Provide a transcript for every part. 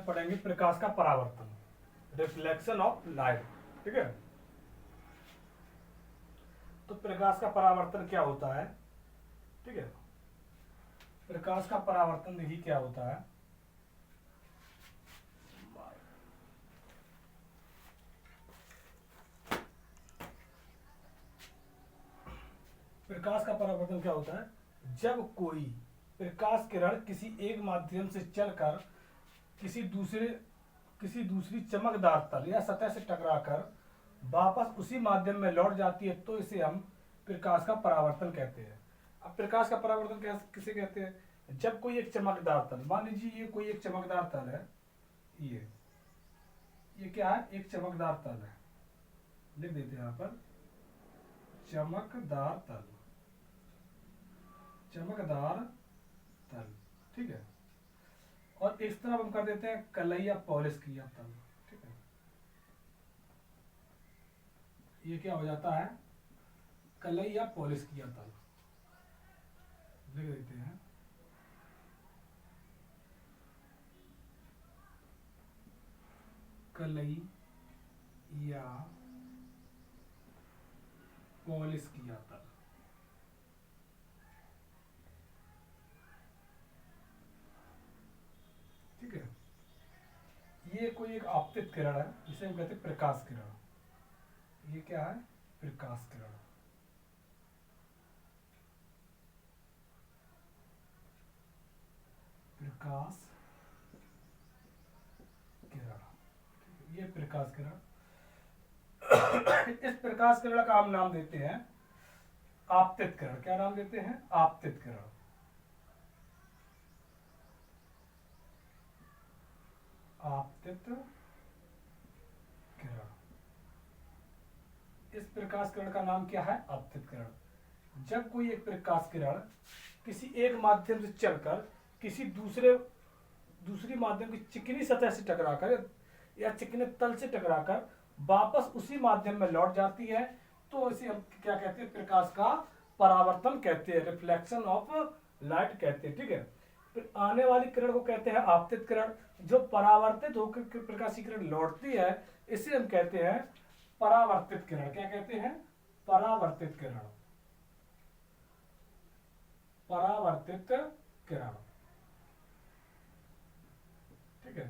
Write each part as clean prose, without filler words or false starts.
आज पढ़ेंगे प्रकाश का परावर्तन, रिफ्लेक्शन ऑफ लाइट। ठीक है, तो प्रकाश का परावर्तन क्या होता है? ठीक है, प्रकाश का परावर्तन देखिए क्या होता है। प्रकाश का परावर्तन क्या होता है? जब कोई प्रकाश किरण किसी एक माध्यम से चलकर किसी दूसरी चमकदार तल या सतह से टकराकर वापस उसी माध्यम में लौट जाती है तो इसे हम प्रकाश का परावर्तन कहते हैं। अब प्रकाश का परावर्तन किसे कहते हैं? जब कोई एक चमकदार तल, मान लीजिए ये कोई एक चमकदार तल है, ये क्या है? एक चमकदार तल है, लिख देते हैं यहाँ पर चमकदार तल, चमकदार तल। ठीक है, और इस तरफ हम कर देते हैं कलैया पॉलिश किया तल। ठीक है, ये क्या हो जाता है? कलैया पॉलिश किया तल, लिख देते हैं कलैया पॉलिश किया तल। ठीक है, ये कोई एक आपतित किरण है जिसे हम कहते हैं प्रकाश किरण। ये क्या है? प्रकाश किरण। प्रकाश किरण, ये प्रकाश किरण। इस प्रकाश किरण का हम नाम देते हैं आपतित किरण। क्या नाम देते हैं? आपतित किरण। आपतित किरण, इस प्रकाश किरण का नाम क्या है? आपतित किरण। जब कोई एक प्रकाश किरण किसी एक माध्यम से चलकर किसी दूसरी माध्यम की चिकनी सतह से टकराकर या चिकने तल से टकराकर वापस उसी माध्यम में लौट जाती है तो इसे हम क्या कहते हैं? प्रकाश का परावर्तन कहते हैं, रिफ्लेक्शन ऑफ लाइट कहते हैं। ठीक है, फिर आने वाली किरण को कहते हैं आपतित किरण। जो परावर्तित होकर प्रकाश की किरण लौटती है इसे हम कहते हैं परावर्तित किरण। क्या कहते हैं? परावर्तित किरण। परावर्तित किरण। ठीक है,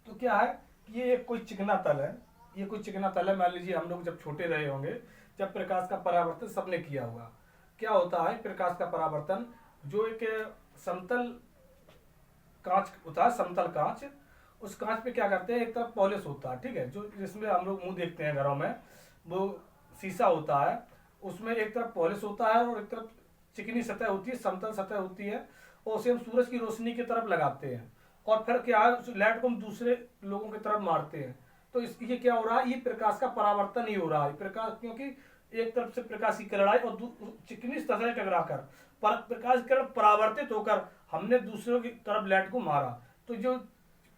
तो क्या है? ये एक कोई चिकना तल है, ये कोई चिकना तल है। मान लीजिए हम लोग जब छोटे रहे होंगे, जब प्रकाश का परावर्तन सबने किया होगा। क्या होता है प्रकाश का परावर्तन? जो एक समतल कांच होता है, समतल कांच, उस कांच पे क्या करते हैं? एक तरफ पॉलिश होता है। ठीक है, जो जिसमें हम लोग मुंह देखते हैं घरों में, वो शीशा होता है, उसमें एक तरफ पॉलिश होता है और एक तरफ चिकनी सतह होती है, समतल सतह होती है, और उसे हम सूरज की रोशनी की तरफ लगाते हैं और फिर क्या है? उस लाइट को हम दूसरे लोगों की तरफ मारते हैं। तो ये क्या हो रहा है? ये प्रकाश का परावर्तन ही हो रहा है। प्रकाश, क्योंकि एक तरफ से प्रकाश की किरण आई और चिकनी सतह से टकराकर प्रकाश किरण परावर्तित होकर हमने दूसरों की तरफ लाइट को मारा, तो जो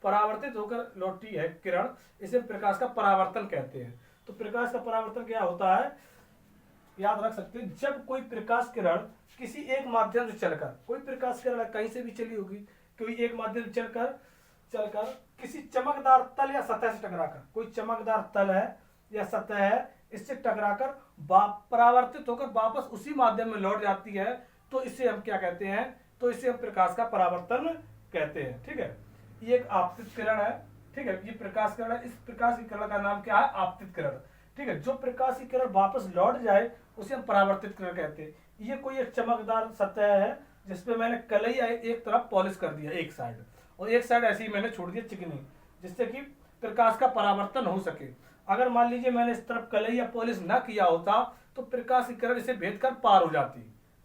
परावर्तित होकर लौटी है किरण, इसे प्रकाश का परावर्तन कहते हैं। तो प्रकाश का परावर्तन क्या होता है? याद रख सकते हैं, जब कोई प्रकाश किरण किसी एक माध्यम से चलकर, कोई प्रकाश किरण कहीं से भी चली होगी, कोई एक माध्यम से चलकर किसी चमकदार तल या सतह से टकराकर, कोई चमकदार तल है या सतह है, इससे टकराकर परावर्तित होकर वापस उसी माध्यम में लौट जाती है तो इसे हम क्या कहते हैं? तो इसे हम प्रकाश का परावर्तन कहते हैं। ठीक है, ये एक आपतित किरण है। ठीक है, ये प्रकाश किरण है। इस प्रकाश की किरण का नाम क्या है? आपतित किरण। ठीक है, जो प्रकाश की किरण वापस लौट जाए उसे हम परावर्तित किरण कहते हैं। ये कोई एक चमकदार सतह है जिसपे मैंने कलई एक तरफ पॉलिश कर दिया, एक साइड, और एक साइड ऐसे ही मैंने छोड़ दिया चिकनी, जिससे कि प्रकाश का परावर्तन हो सके। अगर मान लीजिए मैंने इस तरफ कलई या पॉलिश ना किया होता तो प्रकाश की किरण इसे भेद कर पार हो जाती।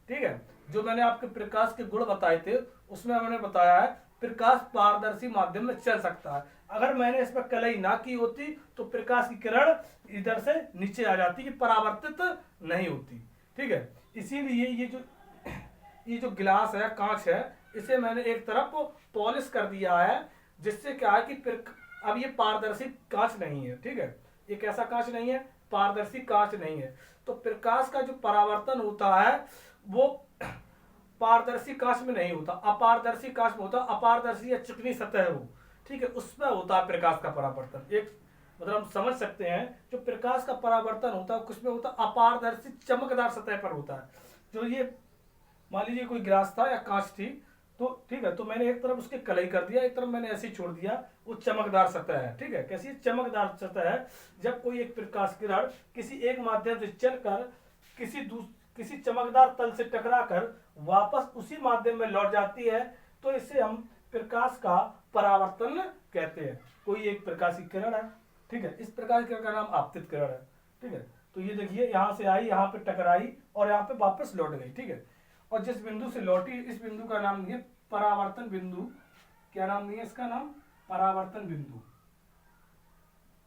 ठीक है, जो मैंने आपके प्रकाश के गुण बताए थे उसमें मैंने बताया है प्रकाश पारदर्शी माध्यम में चल सकता है। अगर मैंने इस पर कलई ना की होती तो प्रकाश की किरण इधर से नीचे आ जाती, कि परावर्तित नहीं होती। ठीक है, इसीलिए ये जो गिलास है, कांच है, इसे मैंने एक तरफ पॉलिश कर दिया है, जिससे क्या है कि अब ये पारदर्शी कांच नहीं है। ठीक है, ये कैसा कांच नहीं है? पारदर्शी कांच नहीं है। तो प्रकाश का जो परावर्तन होता है वो पारदर्शी कांच में नहीं होता, अपारदर्शी कांच में होता, अपारदर्शी या चिकनी सतह है वो, ठीक है, उसमें होता है प्रकाश का परावर्तन। एक मतलब हम समझ सकते हैं जो प्रकाश का परावर्तन होता है किसमें होता है, अपारदर्शी चमकदार सतह पर होता है। जो ये मान लीजिए कोई गिलास था या कांच थी, तो ठीक है, तो मैंने एक तरफ उसके कलई कर दिया, एक तरफ मैंने ऐसे ही छोड़ दिया, वो चमकदार सतह है, ठीक है। कैसी चमकदार सतह है, जब कोई एक प्रकाश किरण किसी एक माध्यम से चलकर किसी चमकदार तल से टकराकर वापस उसी माध्यम में लौट जाती है, तो इसे हम प्रकाश का परावर्तन कहते हैं। कोई एक प्रकाश की किरण है, ठीक है, इस प्रकाश की किरण का नाम आपतित किरण है, ठीक है। तो ये देखिए यहां से आई, यहां पे टकराई और यहां पे वापस लौट गई, ठीक है। और जिस बिंदु से लौटी, इस बिंदु का नाम नहीं है परावर्तन बिंदु। क्या नाम नहीं है इसका नाम? परावर्तन बिंदु।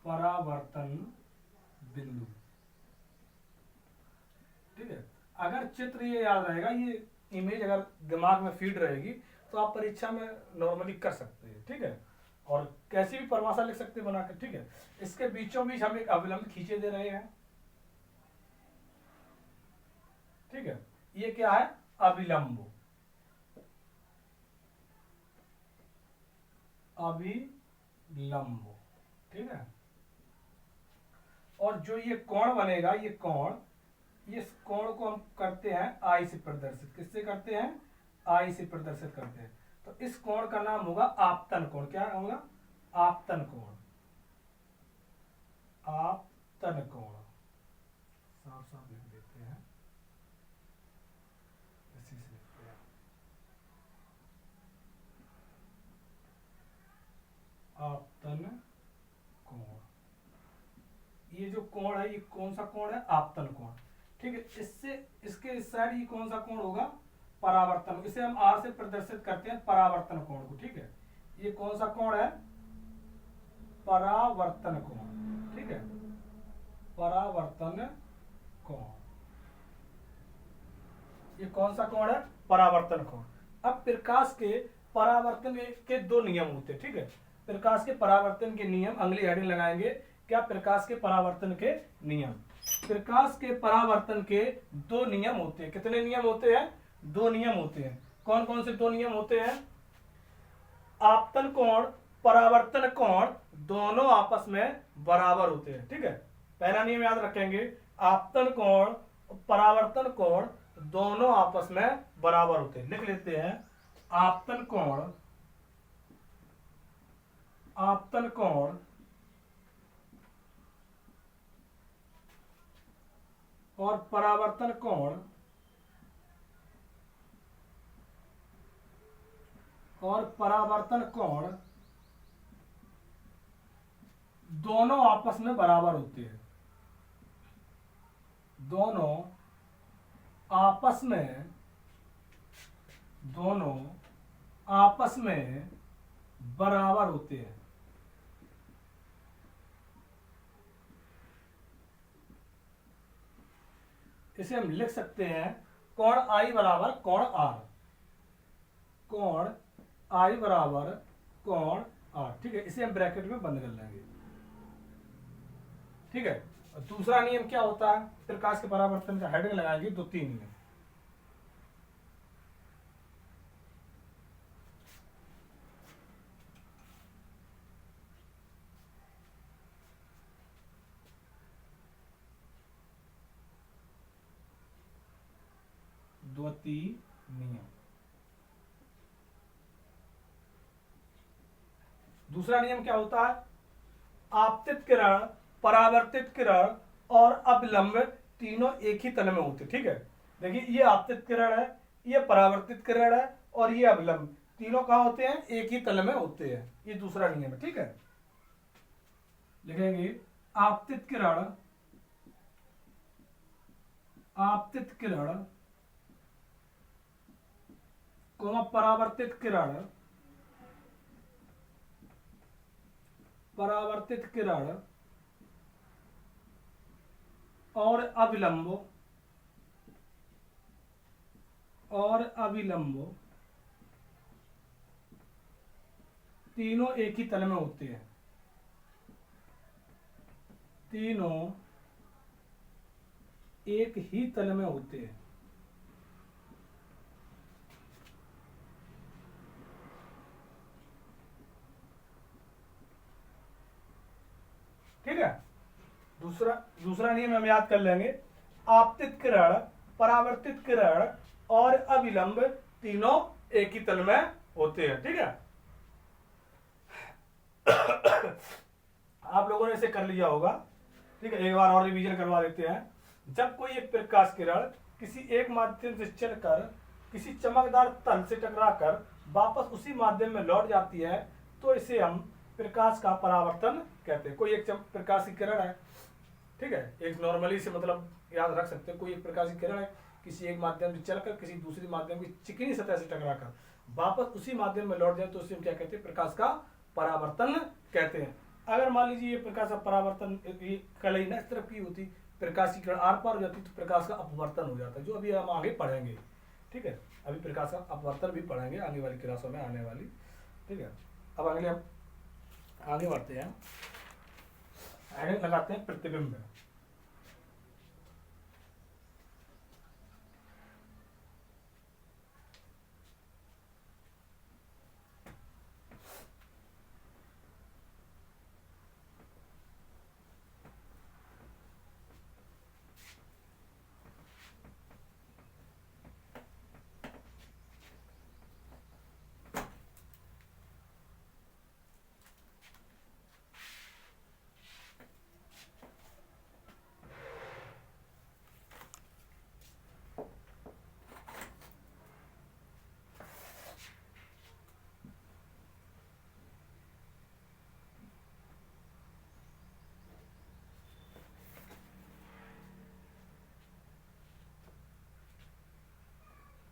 परावर्तन बिंदु, ठीक है। अगर चित्र ये याद रहेगा, ये इमेज अगर दिमाग में फीड रहेगी, तो आप परीक्षा में नॉर्मली कर सकते हैं, ठीक है। और कैसी भी परिभाषा लिख सकते हैं बनाकर, ठीक है। इसके बीचों बीच हम एक अविलंब खींचे दे रहे हैं, ठीक है। ये क्या है? अविलंब। अविलंब, ठीक है। और जो ये कोण बनेगा, ये कोण, इस कोण को हम करते हैं आई से प्रदर्शित। किससे करते हैं? आई से प्रदर्शित करते हैं। तो इस कोण का नाम होगा आपतन कोण। क्या होगा? आपतन कोण। आपतन कोण साफ साफ लिख देते हैं, इसी से लिखते हैं आपतन कोण। ये जो कोण है, ये कौन सा कोण है? आपतन कोण, ठीक है। इससे इसके इस साइड ये कौन सा कोण होगा? परावर्तन। इसे हम आर से प्रदर्शित करते हैं परावर्तन कोण को, ठीक है। ये कौन सा कोण है? परावर्तन कोण, ठीक है, परावर्तन कोण। ये कौन सा कोण है? परावर्तन कोण। अब प्रकाश के परावर्तन के दो नियम होते हैं, ठीक है। प्रकाश के परावर्तन के नियम, अगली हेडिंग लगाएंगे क्या? प्रकाश के परावर्तन के नियम। प्रकाश के परावर्तन के दो नियम होते हैं। कितने नियम होते हैं? दो नियम होते हैं। कौन कौन से दो नियम होते हैं? आपतन कोण, परावर्तन कोण दोनों आपस में बराबर होते हैं, ठीक है। पहला नियम याद रखेंगे, आपतन कोण, परावर्तन कोण दोनों आपस में बराबर होते हैं। लिख लेते हैं, आपतन कोण, आपतन कोण और परावर्तन कोण दोनों आपस में बराबर होते हैं। दोनों आपस में बराबर होते हैं। इसे हम लिख सकते हैं कोण आई बराबर कोण आर। कोण आई बराबर कोण आर, ठीक है। इसे हम ब्रैकेट में बंद कर लेंगे, ठीक है। और दूसरा नियम क्या होता है? प्रकाश के परावर्तन का हेडिंग लगाएंगे, दो तीन नियम। द्वितीय नियम। दूसरा नियम क्या होता है? आपतित किरण, परावर्तित किरण और अविलंब तीनों एक ही तल में होते, ठीक है। देखिए ये आपतित किरण है, ये परावर्तित किरण है और ये अविलंब, तीनों कहां होते हैं? एक ही तल में होते हैं। ये दूसरा नियम है, ठीक है। लिखेंगे आपतित किरण, आपतित किरण कोमा परावर्तित किरण, परावर्तित किरण और अविलंब तीनों एक ही तल में होते हैं। तीनों एक ही तल में होते हैं। दूसरा नियम हम याद कर लेंगे, आपतित किरण, परावर्तित किरण और अविलंब तीनों एक ही तल में होते हैं। ठीक है, आप लोगों ने इसे कर लिया होगा। ठीक है, एक बार और रिवीजन करवा देते हैं। जब कोई एक प्रकाश किरण किसी एक माध्यम से चलकर किसी चमकदार तल से टकराकर वापस उसी माध्यम में लौट जाती है तो इसे हम प्रकाश का परावर्तन कहते हैं। कोई एक प्रकाश की किरण है, ठीक है, एक नॉर्मली से मतलब याद रख सकते हैं, कोई एक प्रकाश की किरण है किसी एक माध्यम से चलकर किसी दूसरी माध्यम की चिकनी सतह से टकराकर वापस उसी माध्यम में लौट जाए तो उसे हम क्या कहते हैं, प्रकाश का परावर्तन कहते हैं। अगर मान लीजिए ये प्रकाश का परावर्तन कलई न इस तरफ की होती, प्रकाश की किरण आर पार हो जाती तो प्रकाश का अपवर्तन हो जाता है, जो अभी हम आगे पढ़ेंगे। ठीक है, अभी प्रकाश का अपवर्तन भी पढ़ेंगे आगे वाली क्लासों में आने वाली। ठीक है, अब अगले हम आगे बढ़ते हैं, आगे लगाते हैं प्रतिबिंब।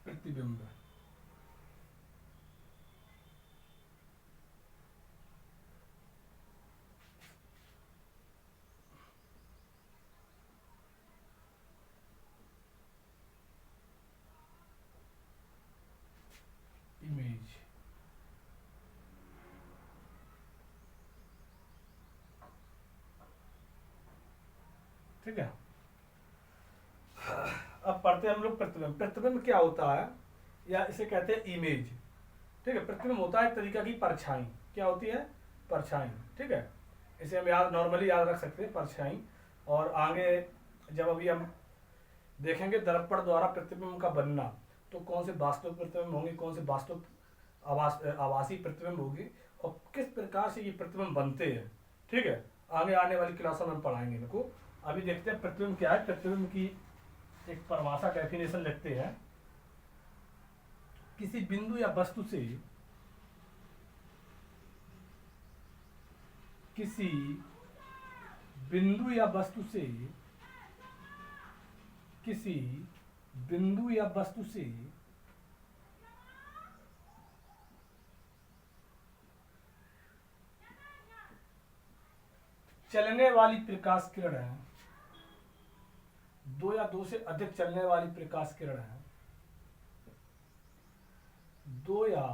प्रतिबिंब इमेज। ठीक है, अब पढ़ते हैं हम लोग प्रतिबिंब। प्रतिबिंब क्या होता है, या इसे कहते हैं इमेज। ठीक है, प्रतिबिंब होता है एक तरीका की परछाई। क्या होती है, परछाई। ठीक है, इसे हम याद नॉर्मली याद रख सकते हैं, परछाई। और आगे जब अभी हम देखेंगे दर्पण द्वारा प्रतिबिंब का बनना, तो कौन से वास्तविक प्रतिबिंब होंगे, कौन से वास्तविक आभासी प्रतिबिंब होगी और किस प्रकार से ये प्रतिबिंब बनते हैं। ठीक है, आगे आने वाली क्लासों में हम पढ़ाएंगे इनको। अभी देखते हैं प्रतिबिंब क्या है। प्रतिबिंब की एक परिभाषा, डेफिनेशन लिखते हैं। किसी बिंदु या वस्तु से किसी बिंदु या वस्तु से किसी बिंदु या वस्तु से चलने वाली प्रकाश किरण है, दो या दो से अधिक चलने वाली प्रकाश किरण है, दो या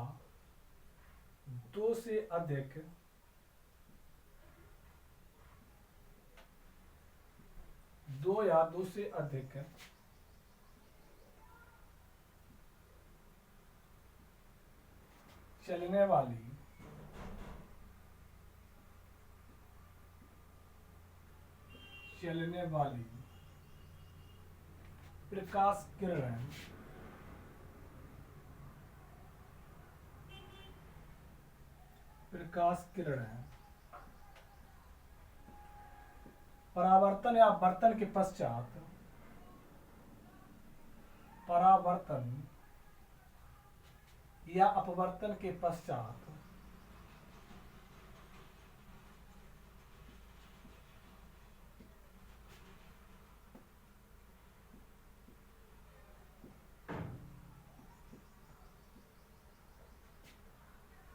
दो से अधिक दो या दो से अधिक चलने वाली प्रकाश किरण परावर्तन या अपवर्तन के पश्चात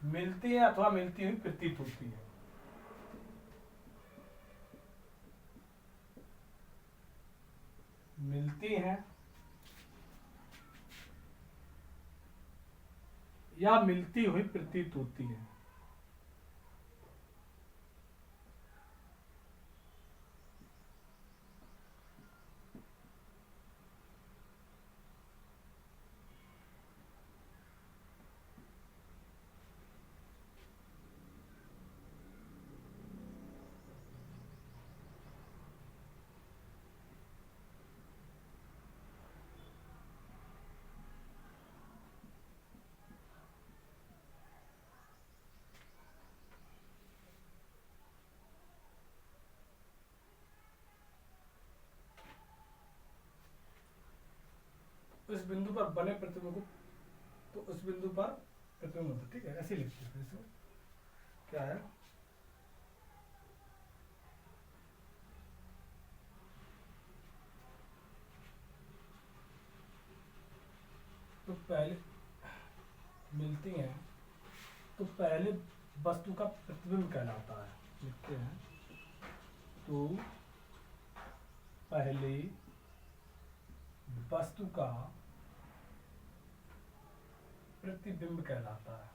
मिलती है अथवा मिलती हुई प्रतीत होती है। मिलती हैं या मिलती हुई प्रतीत होती है। उस बिंदु पर बने प्रतिबिंब को, तो उस बिंदु पर प्रतिबिंब होता है। ठीक है, ऐसे लिखते हैं। इसमें क्या है, तो पहले मिलती हैं तो पहले वस्तु का प्रतिबिंब कहलाता है। लिखते हैं तो पहले वस्तु का प्रतिबिंब कहलाता है।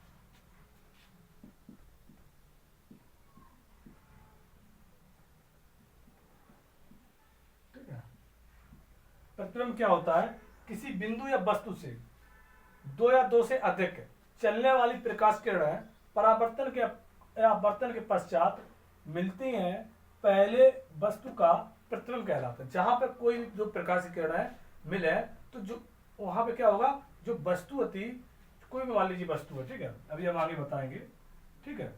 ठीक है, प्रतिबिंब क्या होता है, किसी बिंदु या वस्तु से दो या दो से अधिक चलने वाली प्रकाश किरणें परावर्तन के या अपवर्तन के पश्चात मिलती हैं, पहले वस्तु का प्रतिबिंब कहलाता है। जहां पर कोई जो प्रकाश की किरणें मिले तो जो वहां पे क्या होगा, जो वस्तु होती, कोई भी मान लीजिए वस्तु है, ठीक है, अभी हम आगे बताएंगे। ठीक है,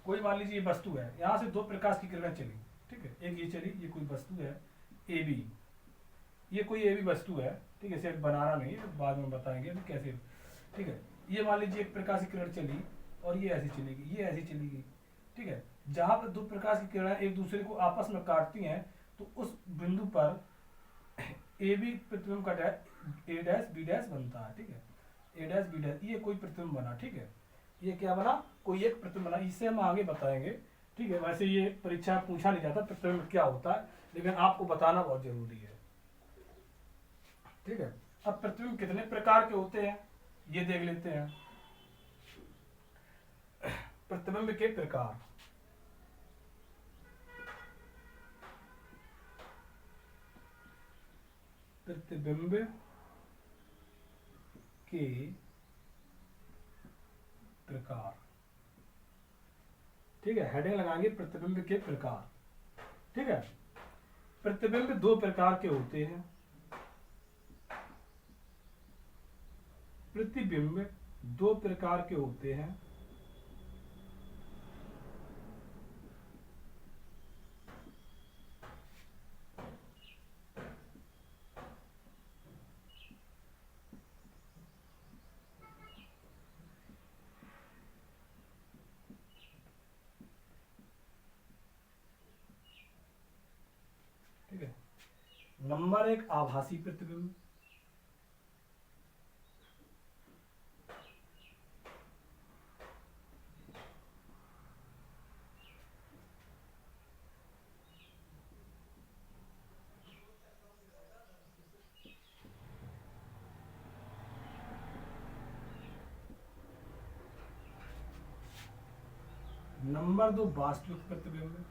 कोई मान लीजिए वस्तु है, यहां से दो प्रकाश की किरणें चली। ठीक है, एक ये चली, ये कोई वस्तु है ए बी, ये कोई ए बी वस्तु है। ठीक है, इसे बनाना नहीं, तो बाद में बताएंगे कैसे। ठीक है, ये मान लीजिए एक प्रकाश की किरण चली और ये ऐसी चलेगी, ये ऐसी चलेगी। ठीक है, जहां पर दो प्रकाश की किरणें एक दूसरे को आपस में काटती हैं तो उस बिंदु पर ए बी प्रतिबिंब का ए डैश बी डैश बनता है। ठीक है, ए डैश बी डैश, ये कोई प्रतिबिंब बना। ठीक है, ये क्या बना, कोई एक प्रतिबिंब बना। इसे हम आगे बताएंगे। ठीक है, वैसे ये परीक्षा पूछा नहीं जाता प्रतिबिंब क्या होता है, लेकिन आपको बताना बहुत जरूरी है। ठीक है, अब प्रतिबिंब कितने प्रकार के होते हैं ये देख लेते हैं। प्रतिबिंब के प्रकार, प्रतिबिंब के प्रकार। ठीक है, हेडिंग लगाएंगे प्रतिबिंब के प्रकार। ठीक है, प्रतिबिंब दो प्रकार के होते हैं। प्रतिबिंब दो प्रकार के होते हैं। ठीक है, नंबर एक आभासी प्रतिबिंब। नंबर दो वास्तविक प्रतिबिंब।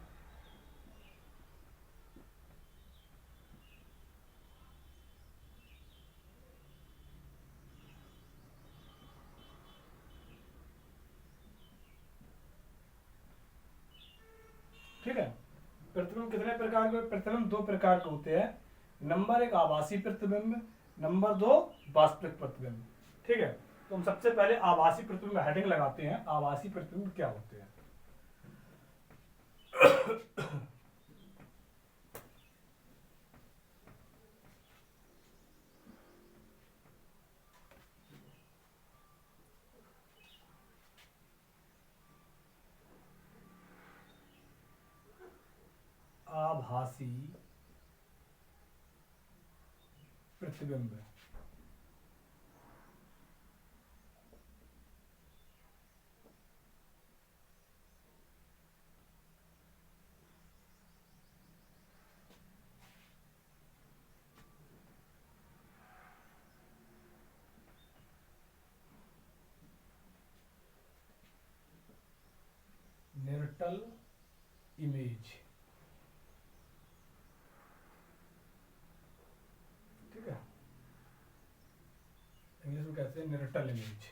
ठीक है, प्रतिबिंब कितने प्रकार के, प्रतिबिंब दो प्रकार के होते हैं। नंबर एक आभासी प्रतिबिंब, नंबर दो वास्तविक प्रतिबिंब। ठीक है, तो हम सबसे पहले आभासी प्रतिबिंब हेडिंग लगाते हैं। आभासी प्रतिबिंब क्या होते हैं। आभासी प्रतिबिंब, निर्टल इमेज। ठीक है, इंग्लिश में कहते हैं निर्टल इमेज।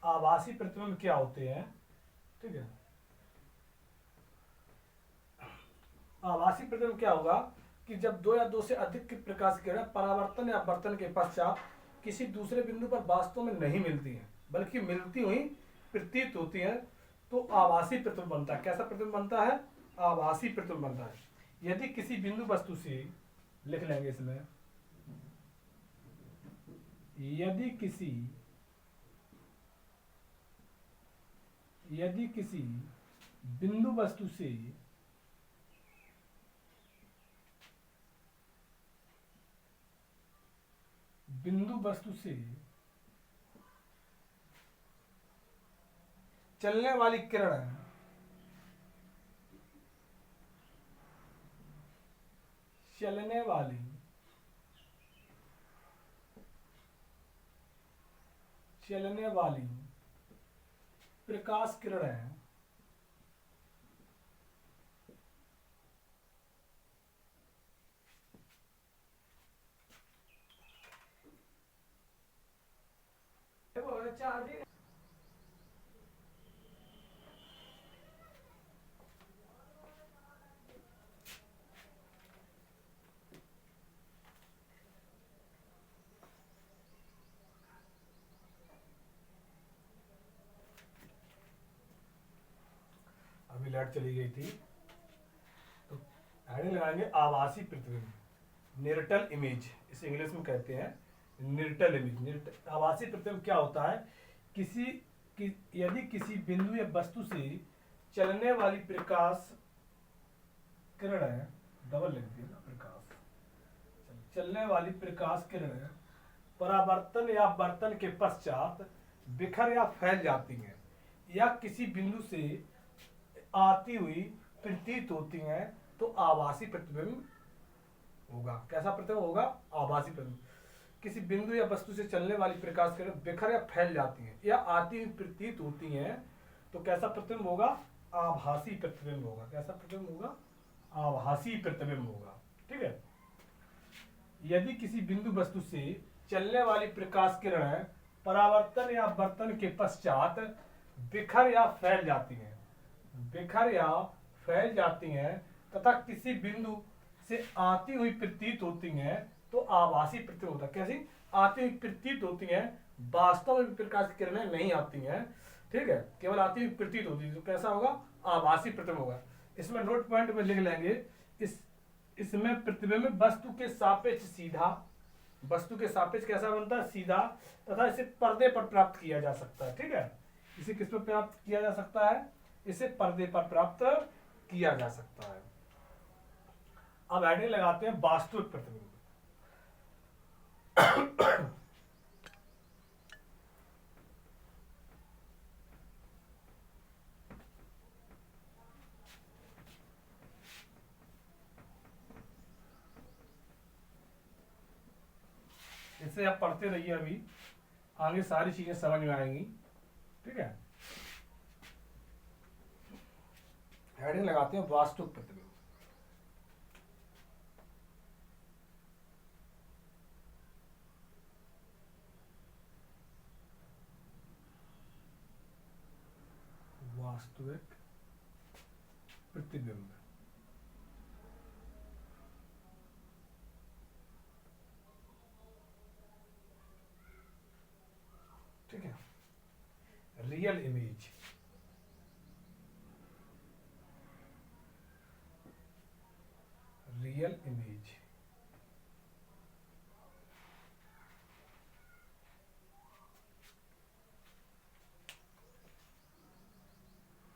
आभासी प्रतिबिंब क्या होते हैं। ठीक है, आभासी प्रतिबिंब क्या होगा कि जब दो या दो से अधिक की प्रकाश किरण परावर्तन या अपवर्तन के पश्चात किसी दूसरे बिंदु पर वास्तव में नहीं मिलती हैं, बल्कि मिलती हुई प्रतीत होती हैं, तो आभासी प्रतिबिंब बनता है। कैसा प्रतिबिंब बनता है, आभासी प्रतिबिंब बनता है। यदि किसी बिंदु वस्तु से, लिख लेंगे इसमें, यदि किसी बिंदु वस्तु से चलने वाली किरण चलने वाली प्रकाश किरणें अभी लाइट चली गई थी तो हेडिंग लगाएंगे आभासी प्रतिबिंब, निर्टल इमेज, इसे इंग्लिश में कहते हैं निर्टल इमेज। आभासी प्रतिबिंब क्या होता है? यदि किसी बिंदु या वस्तु से चलने वाली प्रकाश किरणें, डबल लिख दिया ना, प्रकाश, चलने वाली प्रकाश किरणें परावर्तन या वर्तन के पश्चात बिखर या फैल जाती हैं या किसी बिंदु से आती हुई प्रतीत होती हैं, तो आभासी प्रतिबिंब होगा। कैसा प्रतिबिंब होगा? आभासी प्रतिबिंब। किसी बिंदु या वस्तु से चलने वाली प्रकाश किरण बिखर या फैल जाती हैं या आती हुई प्रतीत होती हैं, तो कैसा प्रतिबिंब होगा? आभासी प्रतिबिंब होगा। कैसा प्रतिबिंब होगा? आभासी प्रतिबिंब होगा। ठीक है। यदि किसी बिंदु वस्तु से चलने वाली प्रकाश किरणें परावर्तन या वर्तन के पश्चात बिखर या फैल जाती हैं तथा किसी बिंदु से आती हुई प्रतीत होती हैं, तो आभासी प्रतिबिंब होता है। कैसी? आती हुई प्रतीत होती हैं, वास्तव में प्रकाश की किरणें नहीं आती हैं, ठीक है, केवल आती हुई प्रतीत होती है, तो कैसा होगा? आभासी प्रतिबिंब होगा। इसमें नोट पॉइंट में लिख लेंगे, इसमें प्रतिबिंब वस्तु के सापेक्ष सीधा, वस्तु के सापेक्ष कैसा बनता है? सीधा, तथा इसे पर्दे पर प्राप्त किया जा सकता है। ठीक है, इसे किस पर प्राप्त किया जा सकता है? इसे पर्दे पर प्राप्त किया जा सकता है। अब हेडिंग लगाते हैं वास्तविक प्रतिबिंब। इसे आप पढ़ते रहिए, अभी आगे सारी चीजें समझ में आएंगी। ठीक है, हेडिंग लगाते हैं वास्तविक प्रतिबिंब। वास्तविक प्रतिबिंब। ठीक है, रियल इमेज, रियल इमेज